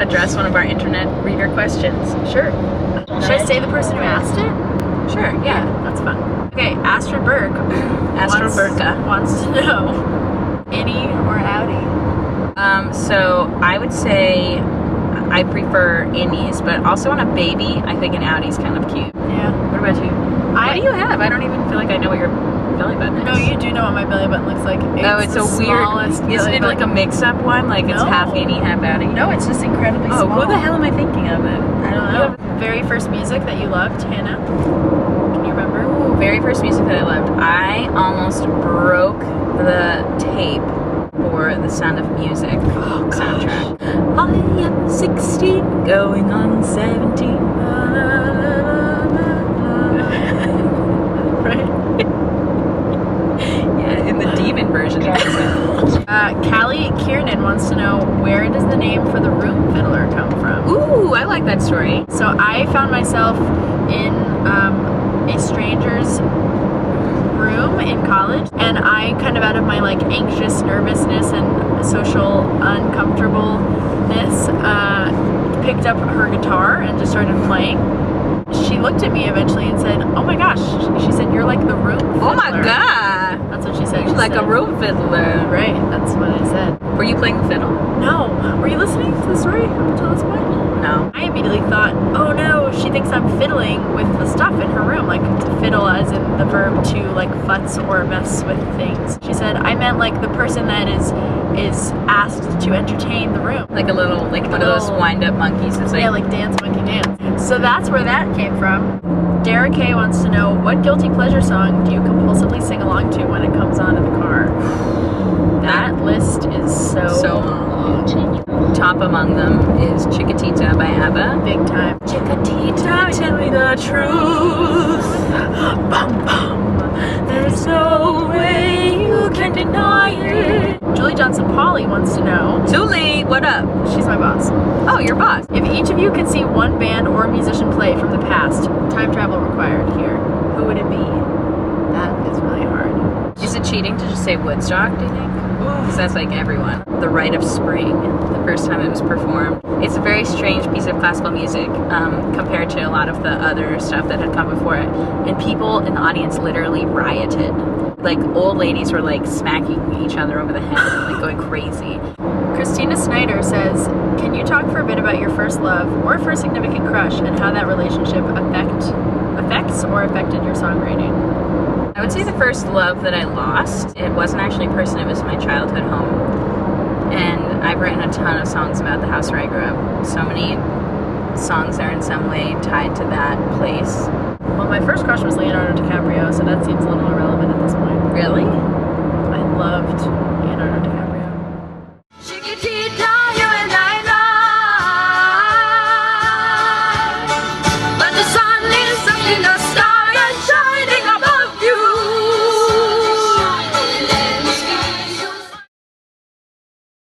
address one of our internet reader questions? Sure. Should I say the person who asked it? Sure, yeah. That's fun. Okay, Astrid Burke. Astrid Burka wants to know, innie or outie? So I would say I prefer innies, but also on a baby, I think an outie's kind of cute. Yeah. What about you? What do you have? I don't even feel like I know what your belly button is. No, you do know what my belly button looks like. It's a weird. Isn't it like a mix-up one? Like it's half innie, half outie? No, it's just incredibly small. Oh, who the hell am I thinking of then? I don't know. Very first music that you loved, Hannah? Can you remember? Ooh, very first music that I loved. I almost broke the tape for The Sound of Music soundtrack. I am 16, going on 17. Right? Yeah, in the demon version. Callie Kiernan wants to know, where does the name for the room fiddler come from? Ooh, I like that story. So I found myself in a stranger's room in college, and I kind of out of my like anxious nervousness and social uncomfortableness picked up her guitar and just started playing. She looked at me eventually and said, oh my gosh, she said, you're like the room fiddler. Oh my god, that's what she said. you're like a room fiddler. Right, that's what I said. Were you playing the fiddle? No. Were you listening to the story up until this point? No. I immediately thought, oh no, she thinks I'm fiddling with the stuff in her room, like to fiddle as in the verb to like futz or mess with things. She said, I meant like the person that is asked to entertain the room. Like a little, like one of those wind-up monkeys. It's like, yeah, like dance monkey dance. So that's where that came from. Derek K wants to know, what guilty pleasure song do you compulsively sing along to when it comes on in the car? That list is so long. Top among them is Chiquitita by ABBA. Big time. Chiquitita, tell me the truth. Bum, bum. There's no way you can deny it. Julie Johnson-Pauley wants to know. Julie, what up? She's my boss. Oh, your boss. If each of you could see one band or musician play from the past, time travel required here, who would it be? That is really hard. Is it cheating to just say Woodstock, do you think? Because that's like everyone. The Rite of Spring, the first time it was performed. It's a very strange piece of classical music compared to a lot of the other stuff that had come before it. And people in the audience literally rioted. Like old ladies were like smacking each other over the head and like going crazy. Christina Snyder says, can you talk for a bit about your first love or first significant crush and how that relationship affects or affected your songwriting? I would say the first love that I lost, it wasn't actually a person, it was my childhood home. And I've written a ton of songs about the house where I grew up. So many songs are in some way tied to that place. Well, my first crush was Leonardo DiCaprio, so that seems a little irrelevant at this point. Really? I loved Leonardo DiCaprio. Chiquitita.